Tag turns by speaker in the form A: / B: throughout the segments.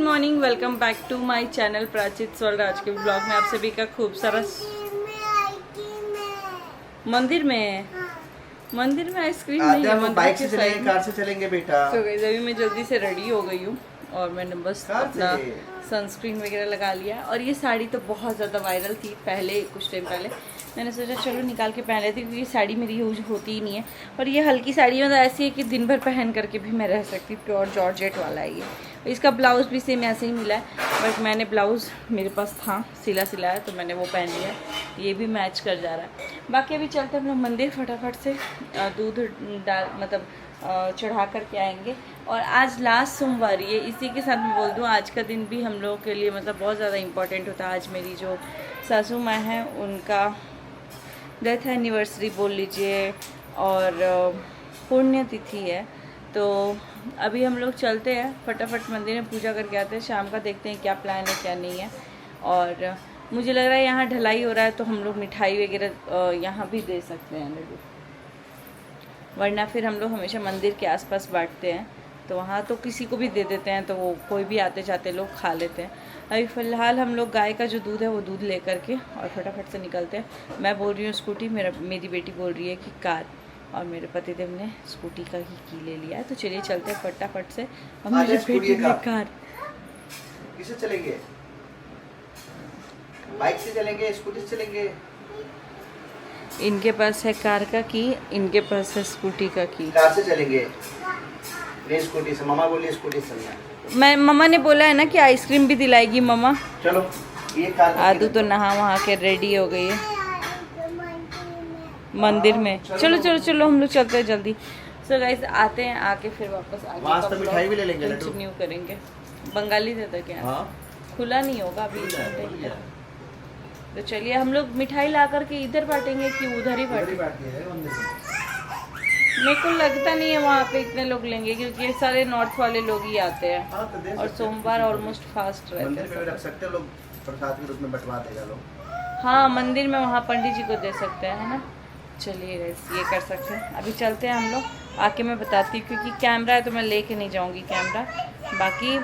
A: Morning, welcome back to my channel Prachit world. आज के blog में आप सभी का खूब सारा मंदिर में आइसक्रीम नहीं है, मंदिर
B: बाइक
A: के
B: से
A: साइड
B: चलेंगे,
A: में।
B: कार से चलेंगे बेटा।
A: तो गाइस अभी मैं जल्दी से रेडी हो गई हूँ और मैंने बस अपना सनस्क्रीन वगैरह लगा लिया। और ये साड़ी तो बहुत ज़्यादा वायरल थी पहले, कुछ टाइम पहले। मैंने सोचा चलो निकाल के पहन लेती, क्योंकि साड़ी मेरी यूज होती ही नहीं है। और ये हल्की साड़ी मतलब ऐसी है कि दिन भर पहन करके भी मैं रह सकती हूँ। प्योर जॉर्जेट वाला है ये। इसका ब्लाउज़ भी सेम ऐसे ही मिला है, बट मैंने ब्लाउज़ मेरे पास था सिला है, तो मैंने वो पहन लिया। ये भी मैच कर जा रहा है। बाकी अभी चलते हम लोग मंदिर, फटाफट से दूध डाल मतलब चढ़ा करके आएंगे। और आज लास्ट सोमवार है, इसी के साथ मैं बोल दूँ आज का दिन भी हम लोगों के लिए मतलब बहुत ज़्यादा इम्पोर्टेंट होता है। आज मेरी जो सासू माँ हैं उनका डेथ एनिवर्सरी बोल लीजिए, और पुण्य तिथि है। तो अभी हम लोग चलते हैं फटाफट मंदिर में, पूजा करके आते हैं। शाम का देखते हैं क्या प्लान है क्या नहीं है। और मुझे लग रहा है यहाँ ढलाई हो रहा है, तो हम लोग मिठाई वगैरह यहाँ भी दे सकते हैं लड्डू, वरना फिर हम लोग हमेशा मंदिर के आसपास बांटते हैं, तो वहाँ तो किसी को भी दे देते हैं, तो वो कोई भी आते जाते लोग खा लेते हैं। अभी फ़िलहाल हम लोग गाय का जो दूध है वो दूध ले करके और फटाफट से निकलते हैं। मैं बोल रही हूँ स्कूटी, मेरी बेटी बोल रही है कि कार, और मेरे पतिदेव ने स्कूटी का ही की ले लिया है। तो चलिए चलते हैं फटाफट से। और मेरी बेटी ने कार।
B: किससे चलेंगे? बाइक से चलेंगे, स्कूटी से चलेंगे?
A: इनके पास है कार का की, इनके पास है स्कूटी का की।
B: कार से चलेंगे, नहीं स्कूटी से। मामा बोलिए स्कूटी से चलना।
A: मैं मम्मा ने बोला है ना कि आइसक्रीम भी दिलाएगी मम्मा।
B: चलो ये कार।
A: आदू तो नहा वहाँ के रेडी हो गई है मंदिर में। चलो चलो चलो हम लोग चलते हैं जल्दी। सो गाइस आते हैं, आके फिर वापस
B: वहाँ से मिठाई भी ले लेंगे,
A: कंटिन्यू करेंगे। बंगाली दे दो क्या? खुला नहीं होगा अभी। तो चलिए हम लोग मिठाई ला करके इधर बांटेंगे कि उधर ही बांटेंगे? मेरे को लगता नहीं है वहाँ पे इतने लोग लेंगे, क्योंकि ये सारे नॉर्थ वाले लोग ही आते हैं और सोमवार ऑलमोस्ट फास्ट रहते हैं।
B: रख सकते हैं लोग, प्रसाद के रूप में बंटवा देगा लोग।
A: हाँ मंदिर में वहाँ पंडित जी को दे सकते हैं, है ना। चलिए ये कर सकते हैं। अभी चलते हैं हम लोग, आके मैं बताती हूँ, क्योंकि कैमरा है तो मैं लेके नहीं जाऊँगी कैमरा। बाकी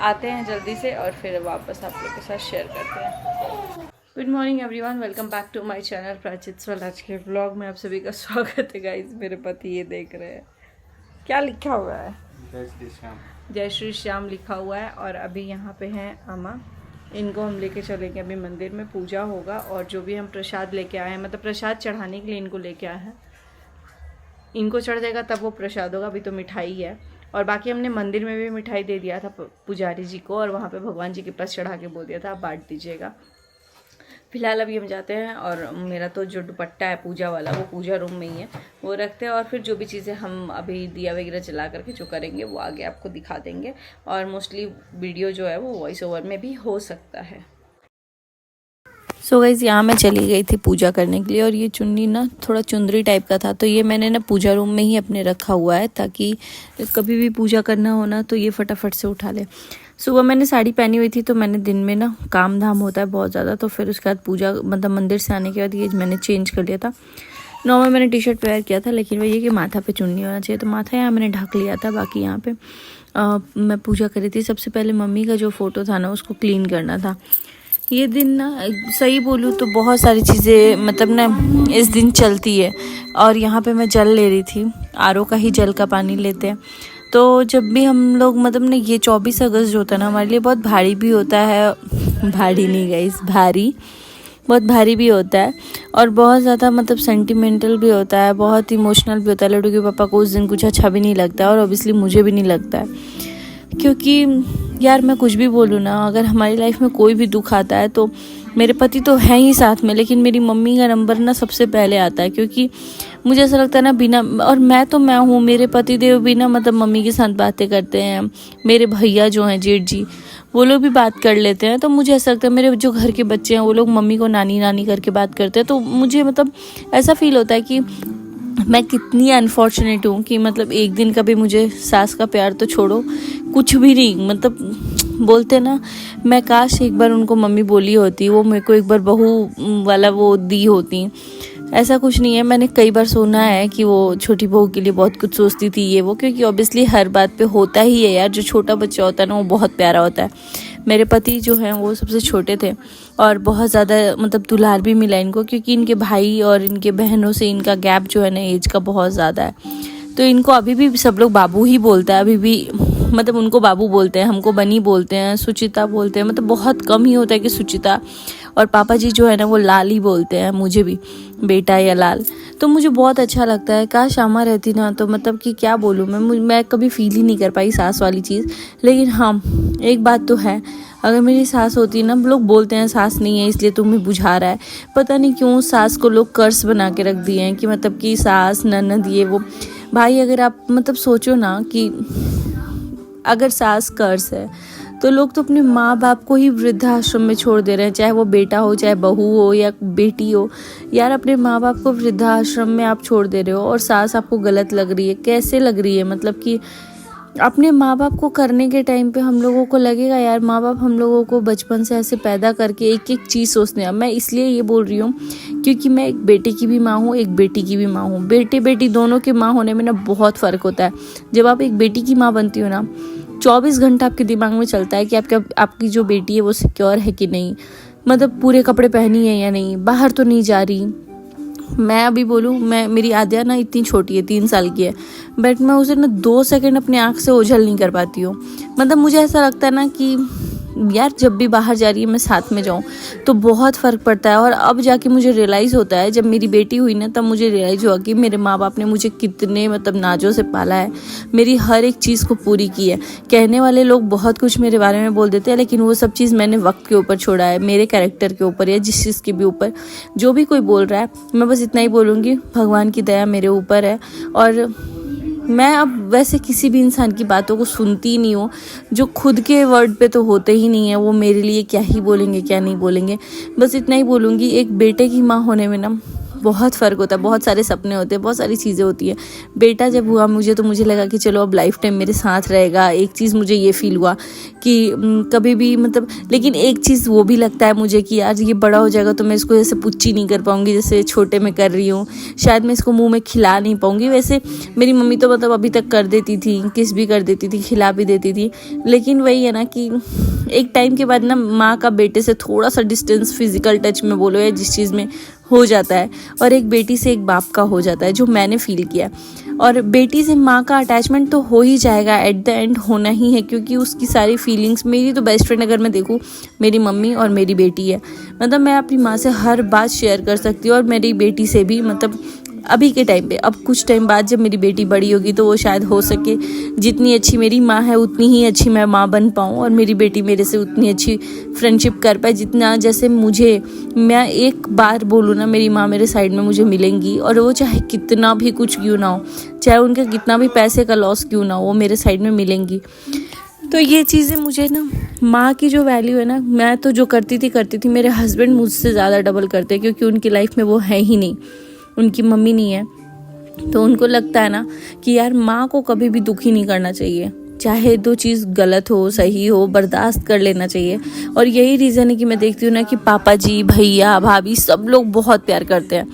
A: आते हैं जल्दी से और फिर वापस आप लोग के साथ शेयर करते हैं। Good morning everyone, welcome back to my channel Prachit world. आज के व्लॉग में आप सभी का स्वागत है गाइस। मेरे पति ये देख रहे हैं क्या लिखा हुआ है,
B: जय श्री श्याम।
A: जय श्री श्याम लिखा हुआ है। और अभी यहाँ पे हैं अम्मा, इनको हम लेके चलेंगे अभी मंदिर में, पूजा होगा। और जो भी हम प्रसाद लेके आए हैं, मतलब प्रसाद चढ़ाने के लिए इनको लेके आए हैं, इनको चढ़ जाएगा तब वो प्रसाद होगा। अभी तो मिठाई है। और बाकी हमने मंदिर में भी मिठाई दे दिया था पुजारी जी को, और वहाँ पे भगवान जी के पास चढ़ा के बोल दिया था आप बांट दीजिएगा। फिलहाल अभी हम जाते हैं, और मेरा तो जो दुपट्टा है पूजा वाला वो पूजा रूम में ही है, वो रखते हैं। और फिर जो भी चीज़ें हम अभी दिया वगैरह जला करके जो करेंगे वो आगे आपको दिखा देंगे। और मोस्टली वीडियो जो है वो वॉइस ओवर में भी हो सकता है। सो गाइस यहाँ मैं चली गई थी पूजा करने के लिए, और ये चुन्नी ना थोड़ा चुंदरी टाइप का था, तो ये मैंने ना पूजा रूम में ही अपने रखा हुआ है, ताकि कभी भी पूजा करना हो ना तो ये फटाफट से उठा ले। सुबह मैंने साड़ी पहनी हुई थी, तो मैंने दिन में ना काम धाम होता है बहुत ज़्यादा, तो फिर उसके बाद पूजा मतलब मंदिर से आने के बाद ये मैंने चेंज कर लिया था। नॉर्मल मैंने टी शर्ट वेयर किया था, लेकिन वही कि माथा पे चुन्नी होना चाहिए, तो माथा यहाँ मैंने ढक लिया था। बाकी यहाँ पे मैं पूजा करी थी। सबसे पहले मम्मी का जो फ़ोटो था ना उसको क्लीन करना था। ये दिन ना सही बोलूँ तो बहुत सारी चीज़ें मतलब ना इस दिन चलती है। और यहाँ पे मैं जल ले रही थी, आरओ का ही जल का पानी लेते हैं। तो जब भी हम लोग मतलब ना ये 24 अगस्त जो होता है ना हमारे लिए बहुत भारी भी होता है, भारी नहीं गाइस, भारी, बहुत भारी भी होता है, और बहुत ज़्यादा मतलब सेंटिमेंटल भी होता है, बहुत इमोशनल भी होता है। लड्डू के पापा को उस दिन कुछ अच्छा भी नहीं लगता है, और ऑब्वियसली मुझे भी नहीं लगता है, क्योंकि यार मैं कुछ भी बोलूँ ना, अगर हमारी लाइफ में कोई भी दुख आता है तो मेरे पति तो हैं ही साथ में, लेकिन मेरी मम्मी का नंबर ना सबसे पहले आता है, क्योंकि मुझे ऐसा लगता है ना बिना, और मैं तो मैं हूँ, मेरे पति देव भी ना मतलब मम्मी के साथ बातें करते हैं। मेरे भैया जो हैं जेठ जी, वो लोग भी बात कर लेते हैं। तो मुझे ऐसा लगता है मेरे जो घर के बच्चे हैं वो लोग मम्मी को नानी नानी करके बात करते हैं। तो मुझे मतलब ऐसा फील होता है कि मैं कितनी अनफॉर्चुनेट हूँ कि मतलब एक दिन का भी मुझे सास का प्यार तो छोड़ो, कुछ भी नहीं, मतलब बोलते ना, मैं काश एक बार उनको मम्मी बोली होती, वो मेरे को एक बार बहू वाला वो दी होती, ऐसा कुछ नहीं है। मैंने कई बार सुना है कि वो छोटी बहू के लिए बहुत कुछ सोचती थी ये वो, क्योंकि ऑब्वियसली हर बात पे होता ही है यार। जो छोटा बच्चा होता है ना वो बहुत प्यारा होता है। मेरे पति जो हैं वो सबसे छोटे थे और बहुत ज़्यादा मतलब दुलार भी मिला इनको, क्योंकि इनके भाई और इनके बहनों से इनका गैप जो है ना एज का बहुत ज़्यादा है। तो इनको अभी भी सब लोग बाबू ही बोलता है, अभी भी मतलब उनको बाबू बोलते हैं, हमको बनी बोलते हैं, सुचिता बोलते हैं। मतलब बहुत कम ही होता है कि सुचिता, और पापा जी जो है ना वो लाल ही बोलते हैं मुझे भी, बेटा या लाल। तो मुझे बहुत अच्छा लगता है। काश आमा रहती ना तो मतलब कि क्या बोलूँ मैं कभी फील ही नहीं कर पाई सास वाली चीज़। लेकिन हाँ एक बात तो है, अगर मेरी सास होती ना, लोग बोलते हैं सास नहीं है इसलिए तुम्हें बुझा रहा है। पता नहीं क्यों सास को लोग कर्स बना के रख दिए हैं कि मतलब कि सास ननद ये वो। भाई अगर आप मतलब सोचो ना कि अगर सास कर्स है तो लोग तो अपने माँ बाप को ही वृद्धाश्रम में छोड़ दे रहे हैं, चाहे वो बेटा हो, चाहे बहू हो या बेटी हो। यार अपने माँ बाप को वृद्धाश्रम में आप छोड़ दे रहे हो और सास आपको गलत लग रही है। कैसे लग रही है? मतलब कि अपने माँ बाप को करने के टाइम पे हम लोगों को लगेगा यार माँ बाप हम लोगों को बचपन से ऐसे पैदा करके एक एक चीज़ सोचते हैं। मैं इसलिए ये बोल रही हूँ क्योंकि मैं एक बेटे की भी माँ हूँ, एक बेटी की भी माँ हूँ। बेटे बेटी दोनों के माँ होने में ना बहुत फ़र्क होता है। जब आप एक बेटी की माँ बनती हो ना, 24 घंटा आपके दिमाग में चलता है कि आपकी जो बेटी है वो सिक्योर है कि नहीं, मतलब पूरे कपड़े पहनी है या नहीं, बाहर तो नहीं जा रही। मैं अभी बोलूँ, मेरी आद्या ना इतनी छोटी है, 3 साल की है, बट मैं उसे ना 2 सेकंड अपनी आँख से ओझल नहीं कर पाती हूँ। मतलब मुझे ऐसा लगता है ना कि यार जब भी बाहर जा रही है मैं साथ में जाऊँ, तो बहुत फ़र्क पड़ता है। और अब जाके मुझे रियलाइज़ होता है, जब मेरी बेटी हुई ना तब मुझे रियलाइज़ हुआ कि मेरे माँ बाप ने मुझे कितने मतलब नाजों से पाला है, मेरी हर एक चीज़ को पूरी की है। कहने वाले लोग बहुत कुछ मेरे बारे में बोल देते हैं, लेकिन वो सब चीज़ मैंने वक्त के ऊपर छोड़ा है, मेरे कैरेक्टर के ऊपर या जिस चीज़ के भी ऊपर। जो भी कोई बोल रहा है मैं बस इतना ही बोलूँगी, भगवान की दया मेरे ऊपर है। और मैं अब वैसे किसी भी इंसान की बातों को सुनती ही नहीं हूँ। जो खुद के वर्ड पे तो होते ही नहीं है, वो मेरे लिए क्या ही बोलेंगे क्या नहीं बोलेंगे। बस इतना ही बोलूँगी, एक बेटे की माँ होने में ना बहुत फ़र्क होता है, बहुत सारे सपने होते हैं, बहुत सारी चीज़ें होती हैं। बेटा जब हुआ मुझे तो मुझे लगा कि चलो अब लाइफ टाइम मेरे साथ रहेगा। एक चीज़ मुझे ये फील हुआ कि कभी भी मतलब, लेकिन एक चीज़ वो भी लगता है मुझे कि यार ये बड़ा हो जाएगा तो मैं इसको जैसे पुच्ची नहीं कर पाऊँगी जैसे छोटे में कर रही हूँ। शायद मैं इसको मुँह में खिला नहीं पाऊँगी। वैसे मेरी मम्मी तो मतलब अभी तक कर देती थी, किस भी कर देती थी, खिला भी देती थी। लेकिन वही है ना कि एक टाइम के बाद ना माँ का बेटे से थोड़ा सा डिस्टेंस, फिजिकल टच में बोलो या जिस चीज़ में हो जाता है, और एक बेटी से एक बाप का हो जाता है, जो मैंने फील किया। और बेटी से माँ का अटैचमेंट तो हो ही जाएगा, एट द एंड होना ही है, क्योंकि उसकी सारी फीलिंग्स, मेरी तो बेस्ट फ्रेंड अगर मैं देखूँ मेरी मम्मी और मेरी बेटी है। मतलब मैं अपनी माँ से हर बात शेयर कर सकती हूँ और मेरी बेटी से भी। मतलब अभी के टाइम पे, अब कुछ टाइम बाद जब मेरी बेटी बड़ी होगी तो वो शायद हो सके जितनी अच्छी मेरी माँ है उतनी ही अच्छी मैं माँ बन पाऊँ, और मेरी बेटी मेरे से उतनी अच्छी फ्रेंडशिप कर पाए जितना जैसे मुझे, मैं एक बार बोलूँ ना मेरी माँ मेरे साइड में मुझे मिलेंगी, और वो चाहे कितना भी कुछ क्यों ना हो, चाहे उनके कितना भी पैसे का लॉस क्यों ना हो, वो मेरे साइड में मिलेंगी। तो ये चीज़ें मुझे ना, माँ की जो वैल्यू है ना, मैं तो जो करती थी, मेरे हस्बैंड मुझसे ज़्यादा डबल करते हैं, क्योंकि उनकी लाइफ में वो है ही नहीं, उनकी मम्मी नहीं है। तो उनको लगता है ना कि यार माँ को कभी भी दुखी नहीं करना चाहिए, चाहे दो चीज़ गलत हो सही हो, बर्दाश्त कर लेना चाहिए। और यही रीज़न है कि मैं देखती हूँ ना कि पापा जी, भैया, भाभी सब लोग बहुत प्यार करते हैं।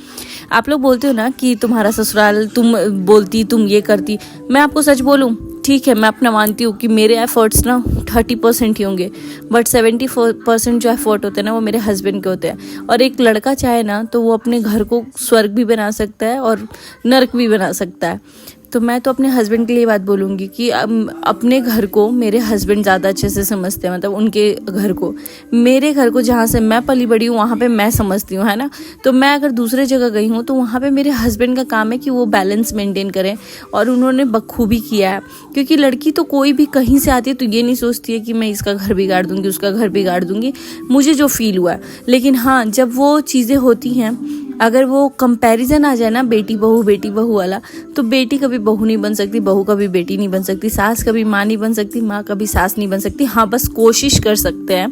A: आप लोग बोलते हो ना कि तुम्हारा ससुराल, तुम बोलती, तुम ये करती। मैं आपको सच बोलूँ, ठीक है मैं अपना मानती हूँ कि मेरे एफर्ट्स ना 30% ही होंगे, बट 74% जो एफर्ट होते हैं ना वो मेरे हस्बैंड के होते हैं। और एक लड़का चाहे ना तो वो अपने घर को स्वर्ग भी बना सकता है और नर्क भी बना सकता है। तो मैं तो अपने हस्बैंड के लिए बात बोलूँगी कि अपने घर को मेरे हस्बैंड ज़्यादा अच्छे से समझते हैं, मतलब उनके घर को, मेरे घर को जहाँ से मैं पली बड़ी हूँ वहाँ पे मैं समझती हूँ, है ना। तो मैं अगर दूसरे जगह गई हूँ तो वहाँ पे मेरे हस्बैंड का काम है कि वो बैलेंस मेंटेन करें, और उन्होंने बखूबी किया है। क्योंकि लड़की तो कोई भी कहीं से आती है तो ये नहीं सोचती है कि मैं इसका घर बिगाड़ दूँगी, उसका घर बिगाड़ दूँगी, मुझे जो फील हुआ है। लेकिन हाँ, जब वो चीज़ें होती हैं, अगर वो कंपैरिजन आ जाए ना बेटी बहू वाला, तो बेटी कभी बहू नहीं बन सकती, बहू कभी बेटी नहीं बन सकती, सास कभी माँ नहीं बन सकती, माँ कभी सास नहीं बन सकती। हाँ बस कोशिश कर सकते हैं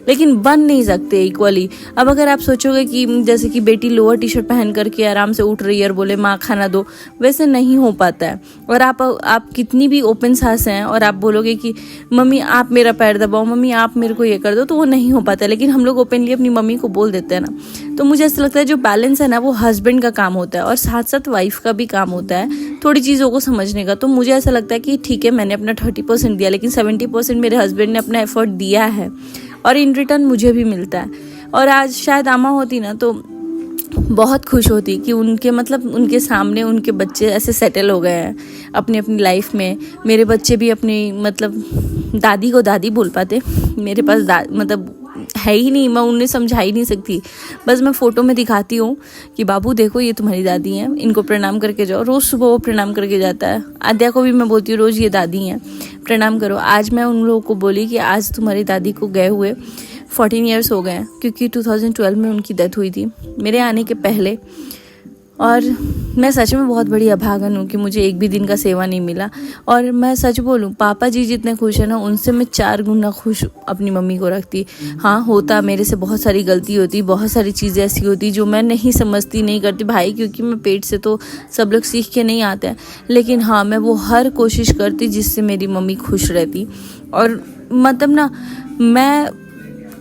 A: लेकिन बन नहीं सकते इक्वली। अब अगर आप सोचोगे कि जैसे कि बेटी लोअर टी शर्ट पहन करके आराम से उठ रही है और बोले माँ खाना दो, वैसे नहीं हो पाता है। और आप कितनी भी ओपन सांस हैं और आप बोलोगे कि मम्मी आप मेरा पैर दबाओ, मम्मी आप मेरे को ये कर दो, तो वो नहीं हो पाता है। लेकिन हम लोग ओपनली अपनी मम्मी को बोल देते हैं ना। तो मुझे ऐसा लगता है जो बैलेंस है ना वो हस्बैंड का काम होता है और साथ साथ वाइफ का भी काम होता है थोड़ी चीज़ों को समझने का। तो मुझे ऐसा लगता है कि ठीक है मैंने अपना 30% दिया, लेकिन 70% मेरे हस्बैंड ने अपना एफर्ट दिया है और इन रिटर्न मुझे भी मिलता है। और आज शायद आमा होती ना तो बहुत खुश होती कि उनके सामने उनके बच्चे ऐसे सेटल हो गए हैं अपनी अपनी लाइफ में। मेरे बच्चे भी अपनी दादी को दादी बोल पाते, मेरे पास है ही नहीं, मैं उन्हें समझा ही नहीं सकती। बस मैं फ़ोटो में दिखाती हूँ कि बाबू देखो ये तुम्हारी दादी हैं, इनको प्रणाम करके जाओ। रोज़ सुबह वो प्रणाम करके जाता है। आद्या को भी मैं बोलती हूँ रोज़ ये दादी हैं प्रणाम करो। आज मैं उन लोगों को बोली कि आज तुम्हारी दादी को गए हुए 14 ईयर्स हो गए हैं, क्योंकि 2012 में उनकी डेथ हुई थी मेरे आने के पहले। और मैं सच में बहुत बड़ी अभागन हूँ कि मुझे एक भी दिन का सेवा नहीं मिला। और मैं सच बोलूँ पापा जी जितने खुश हैं ना उनसे मैं 4 गुना खुश अपनी मम्मी को रखती। हाँ होता मेरे से बहुत सारी गलती होती, बहुत सारी चीज़ें ऐसी होती जो मैं नहीं समझती, नहीं करती भाई, क्योंकि मैं पेट से तो सब लोग सीख के नहीं आते हैं। लेकिन हाँ मैं वो हर कोशिश करती जिससे मेरी मम्मी खुश रहती। और मैं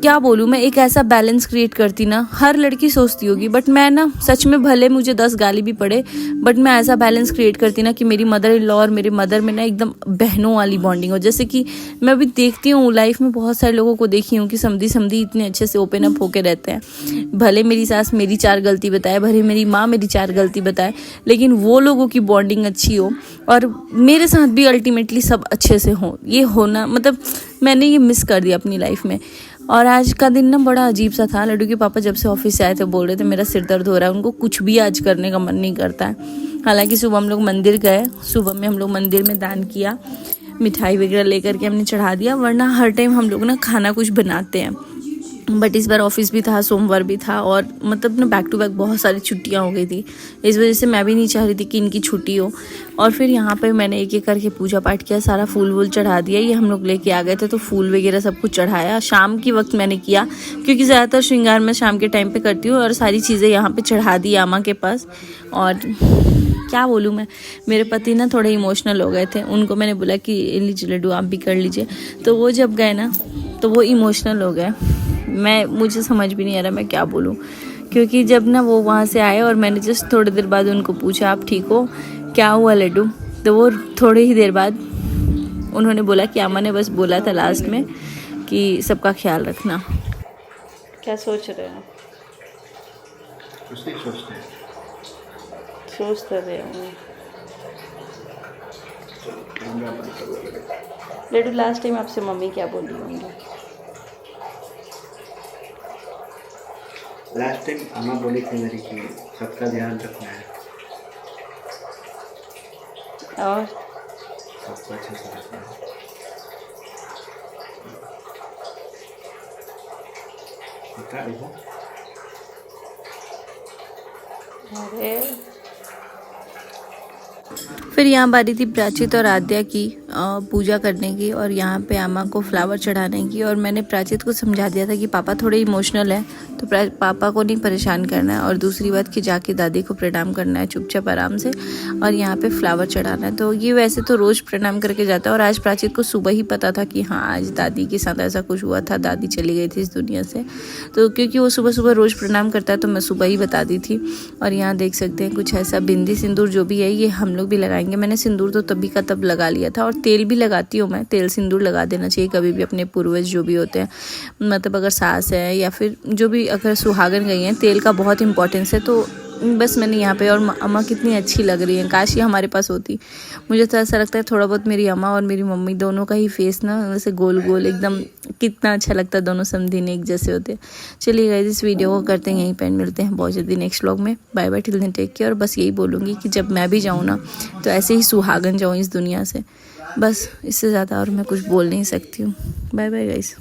A: क्या बोलूँ, मैं एक ऐसा बैलेंस क्रिएट करती ना, हर लड़की सोचती होगी बट मैं ना सच में भले मुझे 10 गाली भी पड़े बट मैं ऐसा बैलेंस क्रिएट करती ना कि मेरी मदर इन लॉ और मेरे मदर में ना एकदम बहनों वाली बॉन्डिंग हो। जैसे कि मैं अभी देखती हूँ लाइफ में बहुत सारे लोगों को देखी हूँ कि समधी इतने अच्छे से ओपन अप होके रहते हैं। भले मेरी सास मेरी 4 गलती बताए, भले मेरी माँ मेरी 4 गलती बताए, लेकिन वो लोगों की बॉन्डिंग अच्छी हो और मेरे साथ भी अल्टीमेटली सब अच्छे से हो। ये होना मैंने ये मिस कर दिया अपनी लाइफ में। और आज का दिन ना बड़ा अजीब सा था। लड्डू के पापा जब से ऑफिस से आए थे बोल रहे थे मेरा सिर दर्द हो रहा है, उनको कुछ भी आज करने का मन नहीं करता है। हालांकि सुबह हम लोग मंदिर गए, सुबह में हम लोग मंदिर में दान किया, मिठाई वगैरह लेकर के हमने चढ़ा दिया। वरना हर टाइम हम लोग ना खाना कुछ बनाते हैं, बट इस बार ऑफिस भी था, सोमवार भी था और ना बैक टू बैक बहुत सारी छुट्टियां हो गई थी। इस वजह से मैं भी नहीं चाह रही थी कि इनकी छुट्टी हो। और फिर यहाँ पे मैंने एक एक करके पूजा पाठ किया, सारा फूल वूल चढ़ा दिया। ये हम लोग लेके आ गए थे तो फूल वगैरह सब कुछ चढ़ाया। शाम की वक्त मैंने किया क्योंकि ज़्यादातर श्रृंगार मैं शाम के टाइम पे करती हूँ और सारी चीज़ें यहाँ पे चढ़ा दी आमा के पास। और क्या बोलूँ मैं, मेरे पति ना थोड़े इमोशनल हो गए थे। उनको मैंने बोला कि लीजिए लड्डू आप भी कर लीजिए, तो वो जब गए ना तो वो इमोशनल हो गए। मुझे समझ भी नहीं आ रहा मैं क्या बोलूँ, क्योंकि जब ना वो वहाँ से आए और मैंने जस्ट थोड़ी देर बाद उनको पूछा आप ठीक हो, क्या हुआ लड्डू, तो वो थोड़ी ही देर बाद उन्होंने बोला कि अम्मा ने बस बोला था लास्ट में कि सबका ख्याल रखना। क्या सोच रहे हैं?
B: कुछ नहीं सोचते हैं,
A: सोच तो रहे होंगे। लड्डू लास्ट टाइम आपसे मम्मी क्या बोली होंगी?
B: लास्ट टाइम अम्मा बोली थी मेरी कि सबका ध्यान रखना है
A: और
B: सबको अच्छे से रखना है। बता रही हूँ।
A: अरे फिर यहाँ बारी थी प्राचित और आद्या की पूजा करने की और यहाँ पे आमा को फ्लावर चढ़ाने की। और मैंने प्राचित को समझा दिया था कि पापा थोड़े इमोशनल है तो पापा को नहीं परेशान करना है, और दूसरी बात कि जाके दादी को प्रणाम करना है चुपचाप आराम से, और यहाँ पे फ्लावर चढ़ाना है। तो ये वैसे तो रोज़ प्रणाम करके जाता है और आज प्राचित को सुबह ही पता था कि हाँ आज दादी के साथ ऐसा कुछ हुआ था, दादी चली गई थी इस दुनिया से। तो क्योंकि वो सुबह सुबह रोज़ प्रणाम करता है तो मैं सुबह ही बता दी थी। और यहाँ देख सकते हैं कुछ ऐसा बिंदी सिंदूर जो भी है ये हम लोग भी लगाएंगे। मैंने सिंदूर तो तभी का तब लगा लिया था, और तेल भी लगाती हूँ मैं, तेल सिंदूर लगा देना चाहिए कभी भी अपने पूर्वज जो भी होते हैं, अगर सास है या फिर जो भी अगर सुहागन गई हैं, तेल का बहुत इंपॉर्टेंस है। तो बस मैंने यहाँ पे, और अम्मा कितनी अच्छी लग रही है, काश ये हमारे पास होती। मुझे तो ऐसा लगता है थोड़ा बहुत मेरी अम्मा और मेरी मम्मी दोनों का ही फेस ना वैसे गोल गोल एकदम कितना अच्छा लगता है, दोनों समधीने एक जैसे होते। चलिए गाइस इस वीडियो को करते हैं यहीं पे, मिलते हैं बहुत जल्दी नेक्स्ट व्लॉग में। Bye bye, till then take care. और बस यही बोलूँगी कि जब मैं भी जाऊँ ना तो ऐसे ही सुहागन जाऊँ इस दुनिया से, बस इससे ज़्यादा और मैं कुछ बोल नहीं सकती हूँ। Bye bye guys.